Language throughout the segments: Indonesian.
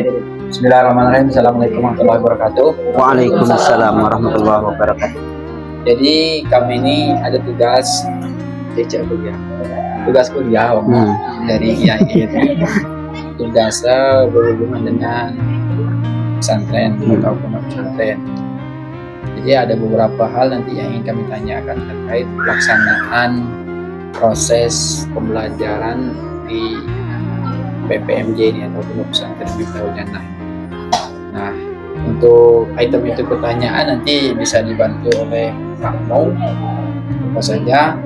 Bismillahirrahmanirrahim. Assalamualaikum warahmatullahi wabarakatuh. Waalaikumsalam warahmatullahi wabarakatuh. Jadi kami ini ada tugas kuliah. Tugas kuliah dari IAI ini. Tugasnya berhubungan dengan pesantren atau pondok pesantren. Jadi ada beberapa hal nanti yang ingin kami tanyakan terkait pelaksanaan proses pembelajaran di PPMJ ini atau pondok pesantren Miftahul Jannah. Nah, untuk item itu pertanyaan nanti bisa dibantu oleh Pak Mau apa saja.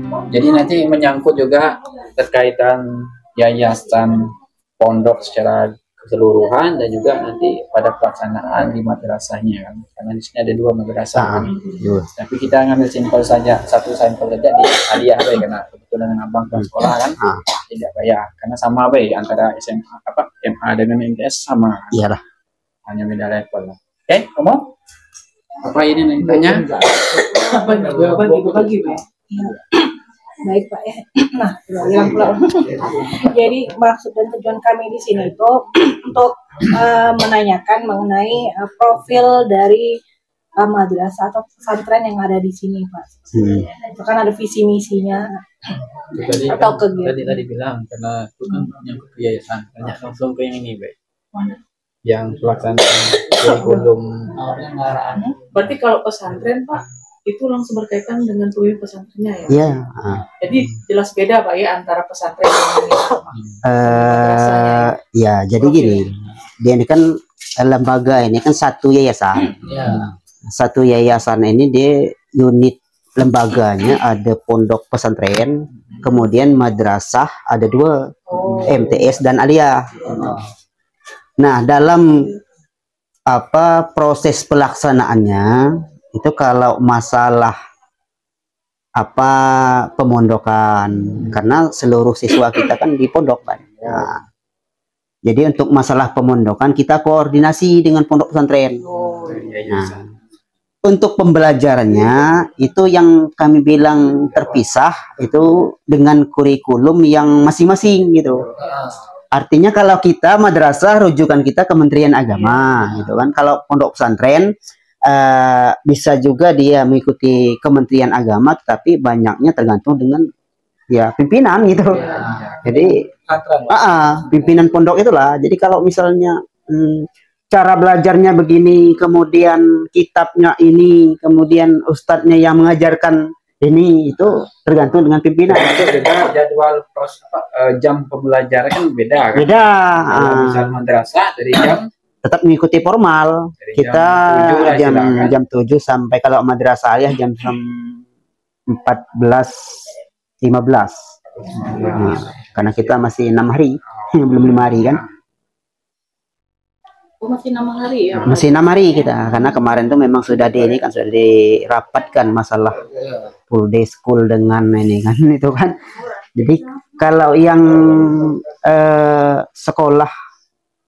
Jadi nanti menyangkut juga terkaitan yayasan pondok secara keseluruhan dan juga nanti pada pelaksanaan di madrasahnya kan. Karena di sini ada 2 madrasah. Tapi kita ngambil sampel saja, satu sampel saja di Aliyah Bay karena kebetulan dengan abang ke sekolah kan tidak bayar karena sama Bay antara MA dengan MTS sama. Iyalah. Hanya beda level. Oke, kamu? Apa ini nih tanya? Bagi-bagi, Pak. Baik, Pak ya. Nah, hilang pula. Jadi maksud dan tujuan kami di sini itu untuk menanyakan mengenai profil dari madrasah atau pesantren yang ada di sini, Pak. Itu kan ada visi misinya atau kegiatan. Tadi bilang karena itu kan nyangkut ke yayasan. Tanya langsung ke yang ini, Bay. Yang pelaksanaan kurikulum. Berarti kalau pesantren, Pak, itu langsung berkaitan dengan tujuan pesantrennya ya? Iya. Jadi jelas beda Pak ya antara pesantren dan ya jadi gini, dia ini kan lembaga ini kan satu yayasan. Satu yayasan ini dia unit lembaganya ada pondok pesantren, kemudian madrasah ada 2, MTS dan Aliyah. Nah, dalam proses pelaksanaannya itu kalau masalah pemondokan karena seluruh siswa kita kan di pondok kan. Nah, jadi untuk masalah pemondokan kita koordinasi dengan pondok pesantren. Nah, untuk pembelajarannya itu yang kami bilang terpisah itu dengan kurikulum yang masing-masing gitu. Artinya kalau kita madrasah rujukan kita Kementerian Agama gitu kan. Kalau pondok pesantren bisa juga dia mengikuti Kementerian Agama, tapi banyaknya tergantung dengan ya pimpinan gitu. Jadi pimpinan pondok itulah. Jadi kalau misalnya cara belajarnya begini, kemudian kitabnya ini, kemudian ustadznya yang mengajarkan ini, itu tergantung dengan pimpinan. Beda jadwal jam pembelajaran kan beda kan? Beda. Misal madrasah dari jam tetap mengikuti formal. Kita jam 7 sampai kalau madrasah Aliyah jam 14.15. Karena kita masih 6 hari, belum 5 hari kan? Oh, masih 6 hari ya? Masih 6 hari kita, karena kemarin tuh memang sudah sudah dirapatkan masalah full day school dengan ini kan itu kan. Jadi kalau yang sekolah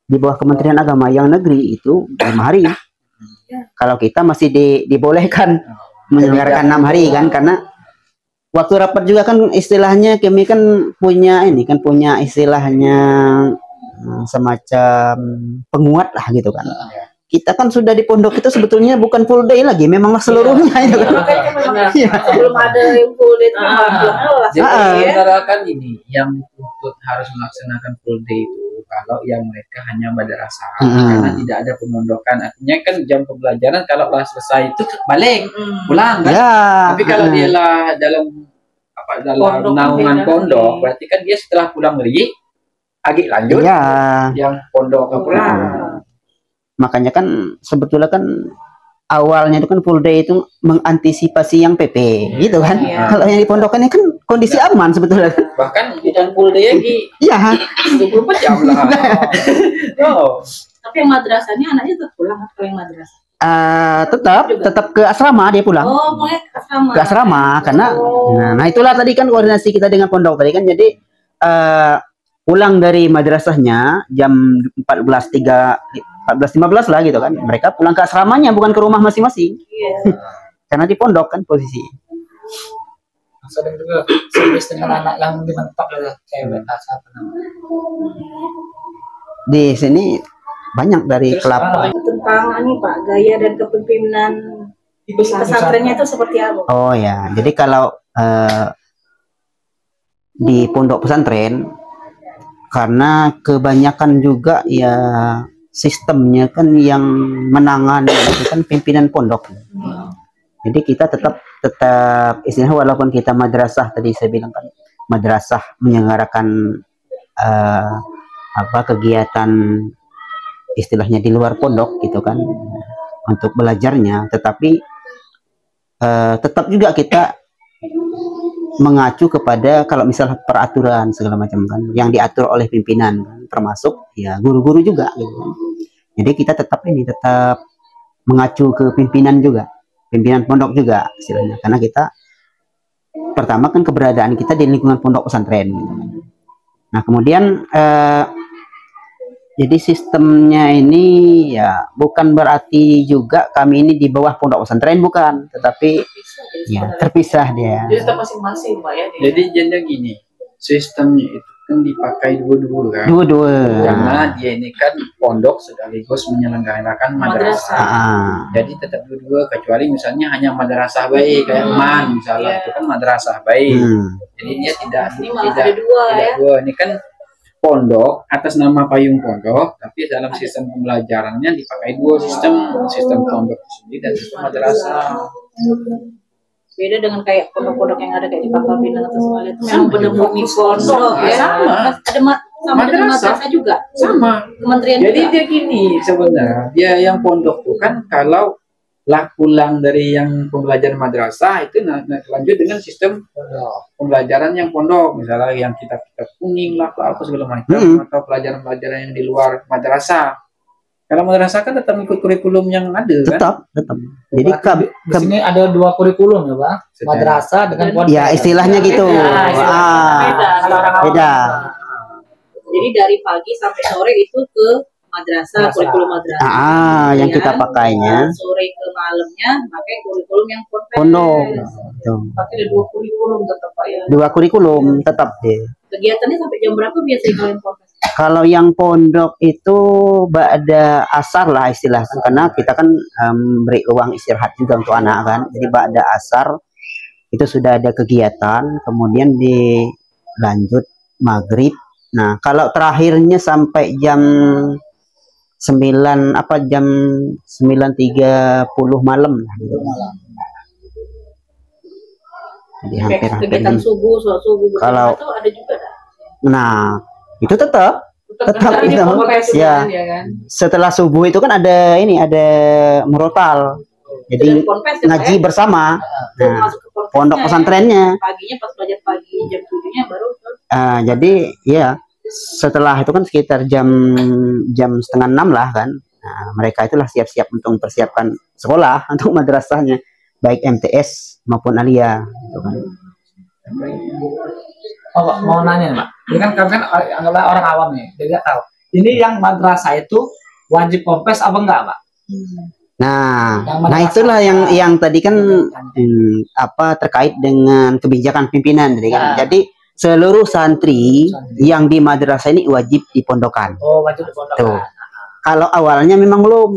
di bawah Kementerian Agama yang negeri itu 5 hari. Kalau kita masih dibolehkan menyelenggarakan 6 hari kan, karena waktu rapat juga kan istilahnya kami kan punya istilahnya semacam penguat lah gitu kan. Kita kan sudah di pondok itu sebetulnya bukan full day lagi, memanglah seluruhnya itu kan. Belum ada yang full day itu Jadi kan ini yang dituntut harus melaksanakan full day itu kalau yang mereka hanya madrasah karena tidak ada pemondokan. Artinya kan jam pembelajaran kalau selesai itu balik pulang kan. Tapi kalau dia lah dalam naungan pondok, berarti kan dia setelah pulang lagi agak lanjut yang pondok pulang. Makanya kan sebetulnya kan awalnya itu kan full day itu mengantisipasi yang PP gitu kan. Kalau yang di pondokannya kan kondisi aman sebetulnya. Bahkan bukan full day lagi. Iya. 24 jam lah. Tapi yang madrasahnya anaknya tetap pulang atau yang madrasah? Tetap ke asrama dia pulang. Oh, mulai ke asrama. Ke asrama karena nah itulah tadi kan koordinasi kita dengan pondok tadi kan. Jadi pulang dari madrasahnya jam 14.15 lah gitu kan. Mereka pulang ke asramanya bukan ke rumah masing-masing. Karena di pondok kan posisi. Sering juga service dengan anak yang dimentok ya cewek apa namanya. Di sini banyak dari Terus, kelapa. Tentang ini Pak, gaya dan kepemimpinan di pesantrennya itu seperti apa? Oh ya, jadi kalau di pondok pesantren, karena kebanyakan juga ya sistemnya kan yang menangani itu kan pimpinan pondok. Jadi kita tetap istilahnya walaupun kita madrasah, tadi saya bilang kan madrasah menyelenggarakan kegiatan istilahnya di luar pondok gitu kan untuk belajarnya, tetapi tetap juga kita mengacu kepada kalau misalnya peraturan segala macam kan yang diatur oleh pimpinan kan, termasuk ya guru-guru juga gitu. Jadi kita tetap mengacu ke pimpinan juga, pimpinan pondok juga istilahnya, karena kita pertama kan keberadaan kita di lingkungan pondok pesantren gitu. Nah kemudian jadi sistemnya ini ya bukan berarti juga kami ini di bawah pondok pesantren, bukan, tetapi ya terpisah dia. Jadi tetap masing-masing Pak ya. Jadi jadinya gini, sistemnya itu kan dipakai dua-dua kan. Dua-dua. Karena dia ini kan pondok sekaligus menyelenggarakan madrasah. Jadi tetap dua-dua, kecuali misalnya hanya madrasah baik kayak Man misalnya itu kan madrasah baik. Jadi dia tidak ada dua ya. Ini kan pondok atas nama payung pondok, tapi dalam sistem pembelajarannya dipakai dua sistem pondok sendiri dan sistem madrasah. Beda dengan kayak pondok-pondok yang ada kayak di Pangkal Pinang atau Semalaya itu memang benar-benar pondok ya. Sama. Ada sama dengan madrasah juga. Sama. Kementerian Jadi juga. dia gini sebenarnya, dia yang pondok tuh kan kalau pulang dari yang pembelajaran madrasah itu lanjut dengan sistem pembelajaran yang pondok, misalnya yang kitab-kitab kuning lah apa segala macam, atau pelajaran-pelajaran yang di luar madrasah. Kalau madrasah kan tetap ikut kurikulum yang ada kan? Tetap. Jadi di sini ada dua kurikulum ya Pak, madrasah dengan pondok. ya istilahnya gitu. Beda. Jadi dari pagi sampai sore itu ke madrasah, kurikulum madrasah. Yang kita pakainya. Sore ke malamnya pakai kurikulum yang Pondok. Pakai ada dua kurikulum tetap Pak ya. Dua kurikulum tetap deh. Kegiatannya sampai jam berapa biasanya kalian ponpes? Kalau yang pondok itu ba'da asar lah istilahnya, karena kita kan beri ruang istirahat juga untuk anak kan. Jadi ba'da asar itu sudah ada kegiatan, kemudian dilanjut maghrib. Nah kalau terakhirnya sampai jam 9 jam 9.30 malam lah gitu. Jadi hampir kegiatan subuh, sholat subuh kalau itu ada juga dah. Nah itu tetap itu ya kan? Setelah subuh itu kan ada murotal, jadi ngaji bersama. Nah, pondok pesantrennya paginya pas belajar pagi jam 7-nya baru jadi ya setelah itu kan sekitar jam 5:30 lah kan. Nah, mereka itulah siap-siap untuk mempersiapkan sekolah untuk madrasahnya, baik MTS maupun alia gitu kan. Oh, Pak, mau nanya Pak, ini kan kalian anggaplah orang awam nih, dia nggak tahu. Ini yang madrasah itu wajib ponpes apa enggak Pak? Nah itulah yang tadi kan terkait dengan kebijakan pimpinan tadi kan. Jadi seluruh santri yang di madrasah ini wajib dipondokan. Oh, wajib dipondokan. Tuh. Kalau awalnya memang belum,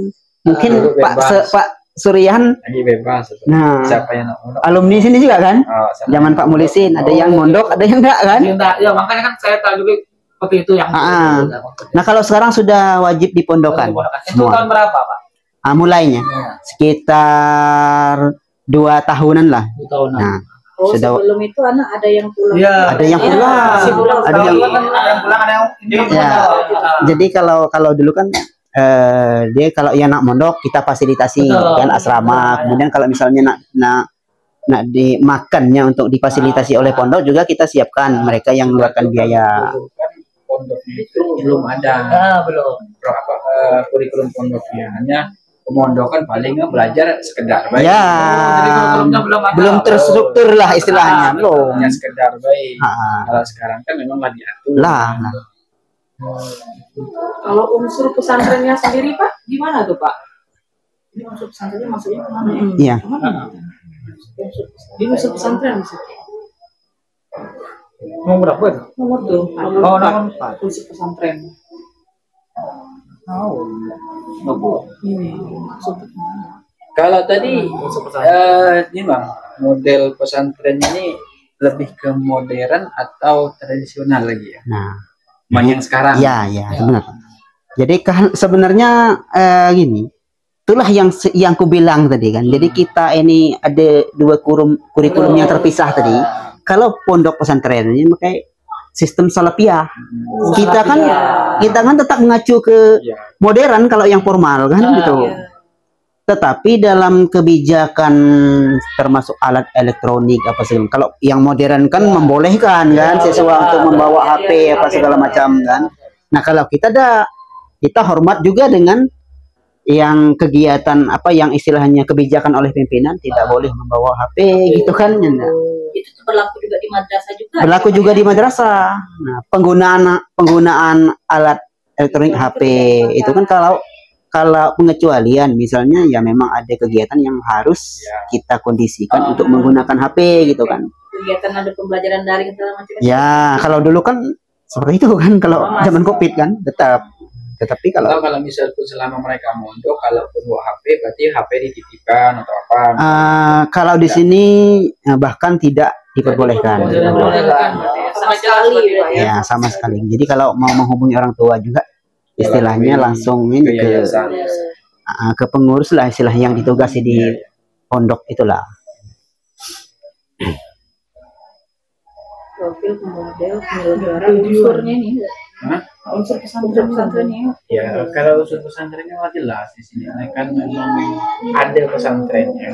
mungkin Pak Suryan lagi bebas. Nah, siapa yang alumni sini juga kan? Zaman Pak Mulisin ada yang mondok, ada yang enggak kan? Ya makanya kan saya tahu juga seperti itu yang. Nah kalau sekarang sudah wajib dipondokan. Itu tahun berapa Pak? Mulainya sekitar 2 tahunan lah. 2 tahunan. Nah, sebelum itu anak ada yang pulang. Ya, ada yang pulang. Ada yang pulang, ada yang ya. Jadi kalau dulu kan dia kalau yang nak mondok kita fasilitasi kan asrama. Kemudian kalau misalnya nak dimakannya untuk difasilitasi oleh pondok juga kita siapkan, mereka yang mengeluarkan biaya. Pondoknya itu belum ada. Belum. Kurikulum pondoknya hanya pemondokan paling belajar sekedar baik. Ya, belum terstruktur lah istilahnya, belum. Hanya sekedar baik. Kalau sekarang kan memang lagi diatur. Lah. Kalau unsur pesantrennya sendiri Pak, gimana tuh Pak? Ini unsur pesantrennya maksudnya kemana ya? Iya. Ini unsur pesantren maksudnya. Nomor berapa itu? Nomor tuh. Nomor 4. Unsur pesantren. Oh, Kalau tadi ini bang, model pesantren ini lebih ke modern atau tradisional lagi ya? Nah, Yang sekarang. ya benar. Jadi sebenarnya gini, itulah yang ku bilang tadi kan. Jadi kita ini ada dua kurikulum yang terpisah tadi. Kalau pondok pesantren ini pakai sistem salafiyah. Kita kan tetap mengacu ke modern kalau yang formal kan gitu. Tetapi dalam kebijakan termasuk alat elektronik apa segala, kalau yang modern kan membolehkan kan siswa untuk membawa HP apa segala macam kan. Nah kalau kita hormat juga dengan yang kegiatan apa yang istilahnya kebijakan oleh pimpinan tidak boleh membawa HP gitu kan. Itu berlaku juga di madrasah juga. Berlaku juga di madrasah. Nah penggunaan alat elektronik HP itu kan kalau pengecualian misalnya ya memang ada kegiatan yang harus kita kondisikan untuk menggunakan HP gitu kan. Kegiatan ada pembelajaran daring segala macam. Ya, kalau dulu kan seperti itu kan kalau zaman Covid kan tetap. Tetapi kalau misal pun selama mereka mondok kalau pun bawa HP berarti HP dititipkan atau apa? Kalau di sini bahkan tidak diperbolehkan. Sama sekali ya sama sekali. Jadi kalau mau menghubungi orang tua juga istilahnya langsung ini ke pengurus lah istilah yang ditugasi di pondok itulah. Profil model penyelenggara unsurnya nih. Unsur pesantrennya. Ya kalau unsur pesantrennya jelas di sini kan memang ada pesantrennya.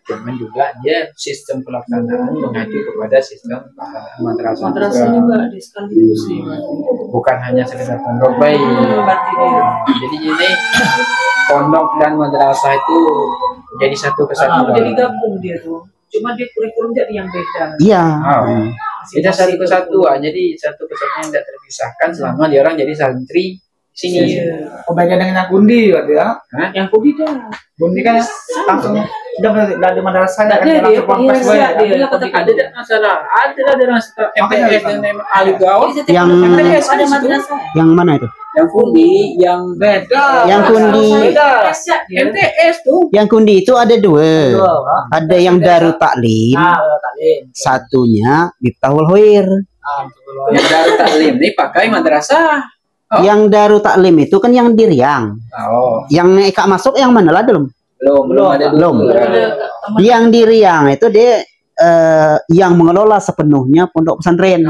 Cuman juga dia sistem pelaksanaan mengacu kepada sistem madrasah. Madrasah juga di sekaligus sih. Bukan hanya sekedar pondok baik. Jadi ini pondok dan madrasah itu jadi satu kesatuan. Jadi gabung dia tuh. Cuma dia kurikulum jadi yang beda. Iya. Kita satu kesatuan. Jadi satu kesatuan yang tidak terpisahkan selama dia orang jadi santri sini. Oh beda dengan yang kundi berarti ya? Yang kundi dah. Kundi kan langsung sudah dari madrasah kan dia langsung ponpes bae. Ada masalah. Ada MTS dan alif gaul. Yang ada madrasah. Yang mana itu? Yang kundi, yang Beda. Yang kundi. MTS tuh. Yang kundi itu ada dua. Ada yang Darut Taklim. Satunya Miftahul Khair. Yang Darut Taklim ini pakai madrasah. Yang Darut Taklim itu kan yang di Riang. Yang Eka masuk yang mana lah belum? Belum. Yang di Riang itu dia yang mengelola sepenuhnya pondok pesantren.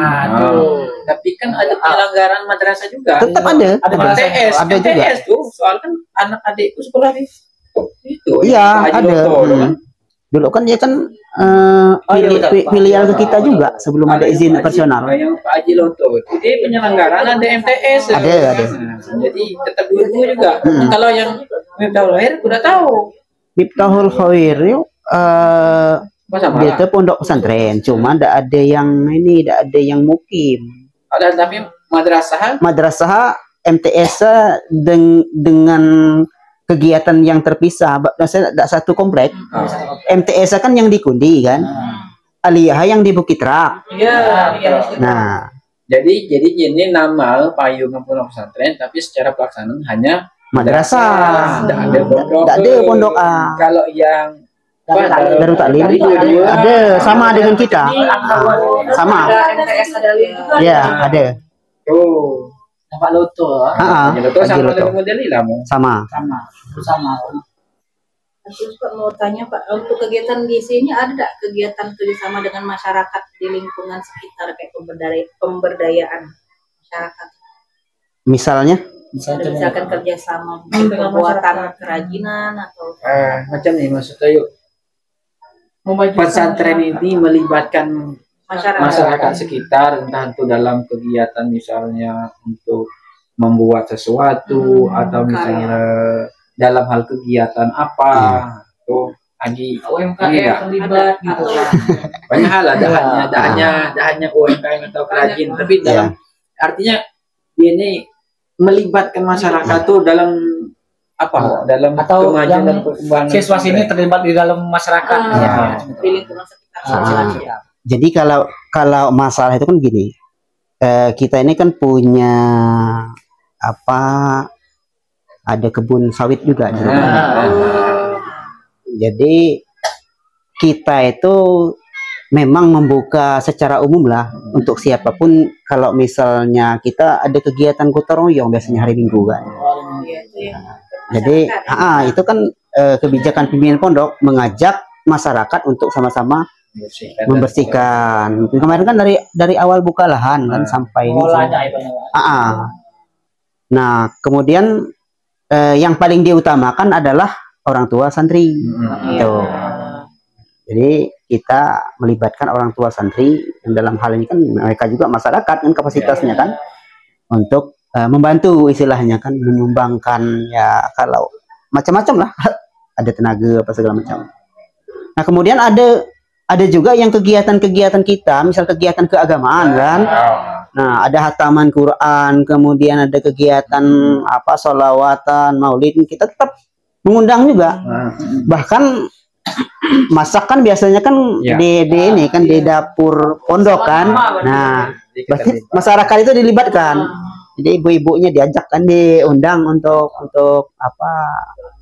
Tapi kan ada penyelenggaraan madrasah juga. Tetap ada. MTS, Ada juga. MTS tuh, soal kan anak adikku sekolah di itu. Iya, Haji ada. Loto, kan? Dulu kan dia kan filial ke kita juga sebelum ada izin operasional. Yang Pak Haji Loto itu dia penyelenggaraan ada MTS. Ada. Jadi tetap dulu juga. Kalau yang Miftahul Khair udah tahu. Miftahul Khair dia itu pondok pesantren, cuma tidak ada yang mukim. Ada tapi Madrasah MTS dengan kegiatan yang terpisah, saya tidak satu komplek. MTS kan yang di Kundi kan, Aliyah yang di Bukit Rak. Nah, jadi ini nama payung pondok pesantren, tapi secara pelaksanaan hanya madrasah. Tidak ada pondok. Kalau yang Darut Taklim ada sama dengan kita. Sama. Ya, ada. Oh, Pak Loto. Loto sama dengan model Sama. Terus Pak mau tanya Pak, untuk kegiatan di sini ada nggak kegiatan kerjasama dengan masyarakat di lingkungan sekitar kayak pemberdayaan masyarakat? Misalnya? Misalkan kerjasama pembuatan kerajinan atau macam nih maksudnya yuk. Pesantren ini melibatkan masyarakat sekitar entah itu dalam kegiatan misalnya untuk membuat sesuatu atau misalnya dalam hal kegiatan apa tuh lagi UMKM terlibat gitu kan. Banyak hal ada hanya UMKM atau kerajin tapi dalam artinya ini melibatkan masyarakat tuh dalam apa dalam atau kemajuan yang dan perkembangan siswa sini terlibat di dalam masyarakat di lingkungan sekitar. Jadi kalau masalah itu kan gini, kita ini kan punya ada kebun sawit juga di situ. Nah, Jadi kita itu memang membuka secara umum lah untuk siapapun. Kalau misalnya kita ada kegiatan gotong royong biasanya hari Minggu kan. Iya, itu ya. Jadi itu kan kebijakan pimpinan pondok mengajak masyarakat untuk sama-sama membersihkan. Kemarin kan dari awal buka lahan kan sampai ini. Polanya itu ya, Pak. Nah, kemudian yang paling diutamakan adalah orang tua santri. Gitu. Jadi kita melibatkan orang tua santri yang dalam hal ini kan mereka juga masyarakat kan kapasitasnya kan untuk membantu istilahnya kan, menyumbangkan ya kalau macam-macam lah ada tenaga apa segala macam. Nah kemudian ada juga yang kegiatan-kegiatan kita, misal kegiatan keagamaan kan. Nah ada hataman Quran, kemudian ada kegiatan apa sholawatan, maulid, kita tetap mengundang juga. Bahkan masak kan biasanya kan di ini kan di dapur pondok kan. Nah berarti masyarakat itu dilibatkan. Jadi ibu-ibunya diajak kan, diundang untuk apa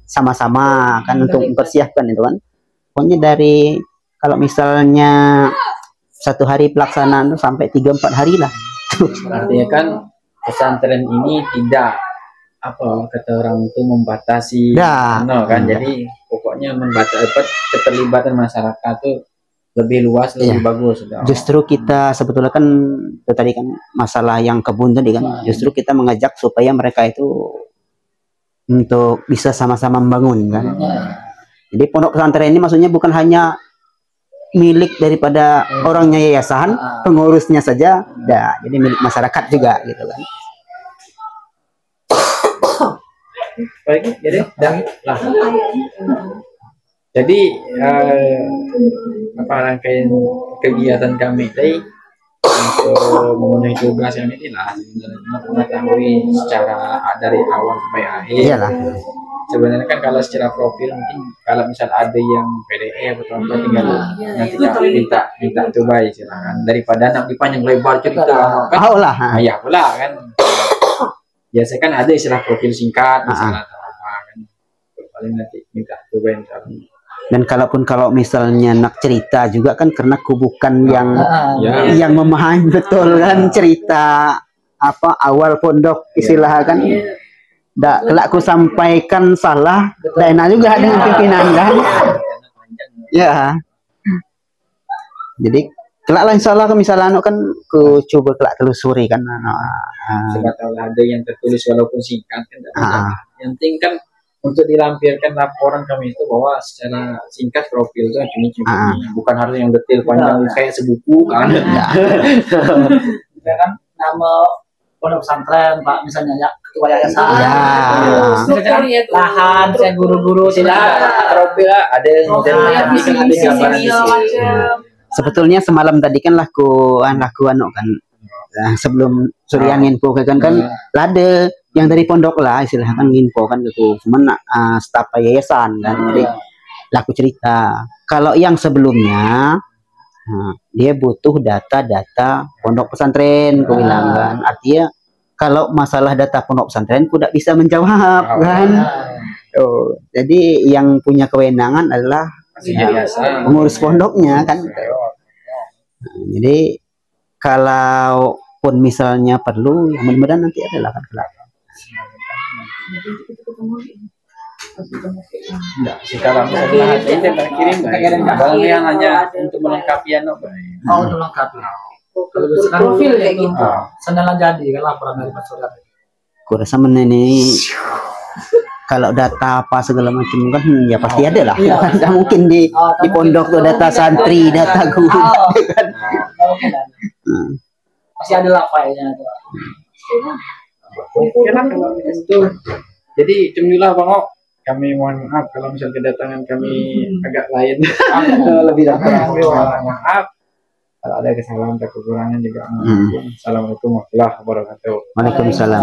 sama-sama kan untuk mempersiapkan itu kan. Pokoknya dari kalau misalnya 1 hari pelaksanaan sampai 3-4 hari lah. Artinya kan pesantren ini tidak apa kata orang itu membatasi, kan. Jadi pokoknya membatasi keterlibatan masyarakat tuh lebih luas, lebih bagus. Justru kita sebetulnya kan itu tadi kan masalah yang kebun tadi kan, justru kita mengajak supaya mereka itu untuk bisa sama-sama membangun kan. Jadi pondok pesantren ini maksudnya bukan hanya milik daripada orangnya yayasan, pengurusnya saja, jadi milik masyarakat juga gitu kan. Baik, jadi apa rangkaian kegiatan kami tadi untuk memenuhi tugas yang inilah mengetahui secara dari awal sampai akhir. Iyalah. Sebenarnya kan kalau secara profil mungkin kalau misal ada yang PDF atau apa tinggal nanti minta coba ya silakan, daripada nak dipanjang lebar cerita kan. Ya pula kan. Biasanya kan ada istilah profil singkat misalnya atau apa kan. Paling nanti minta coba misalnya. Dan kalau misalnya nak cerita juga kan karena aku bukan yang memahami betul kan cerita apa awal pondok istilah kan. Kelak aku sampaikan salah, enak juga dengan pimpinan kan. Ya. Jadi kelak lah insyaallah misalnya kan ku coba kelak telusuri kan. Sebab ada yang tertulis walaupun singkat kan. Yang penting kan untuk dilampirkan laporan kami itu bahwa secara singkat profil itu cuma bukan harus yang detail panjang kayak sebuku kan. Kita kan nama pondok pesantren Pak misalnya ya ketua yayasan. Lahan saya guru-guru tidak profil ada sebetulnya semalam tadi kan laku anu kan. Nah, sebelum Suryan info kan ada yang dari pondok lah istilahnya kan info kan gitu. Cuman staf yayasan kan. Jadi laku cerita. Kalau yang sebelumnya dia butuh data-data pondok pesantren, aku bilang kan. Artinya kalau masalah data pondok pesantren aku tidak bisa menjawab kan. Jadi yang punya kewenangan adalah pengurus pondoknya kan. Jadi kalau pun misalnya perlu, ya mudah-mudahan nanti adalah kan kelak. Enggak, sekarang misalnya ini kirim barang yang hanya untuk melengkapi anak baik. Untuk melengkapi. Kalau profil kayak gitu. Senang jadi kan laporan dari Pak Suryan. Aku rasa ini kalau data apa segala macam kan ya pasti ada lah. Tidak mungkin di pondok tuh data santri, data guru kan. Masih ada lah filenya tuh. Jadi cemilah Bang Ok. Kami mohon maaf kalau misal kedatangan kami agak lain. Lebih kurang mohon maaf. Kalau ada kesalahan atau kekurangan juga. Assalamualaikum warahmatullahi wabarakatuh. Waalaikumsalam.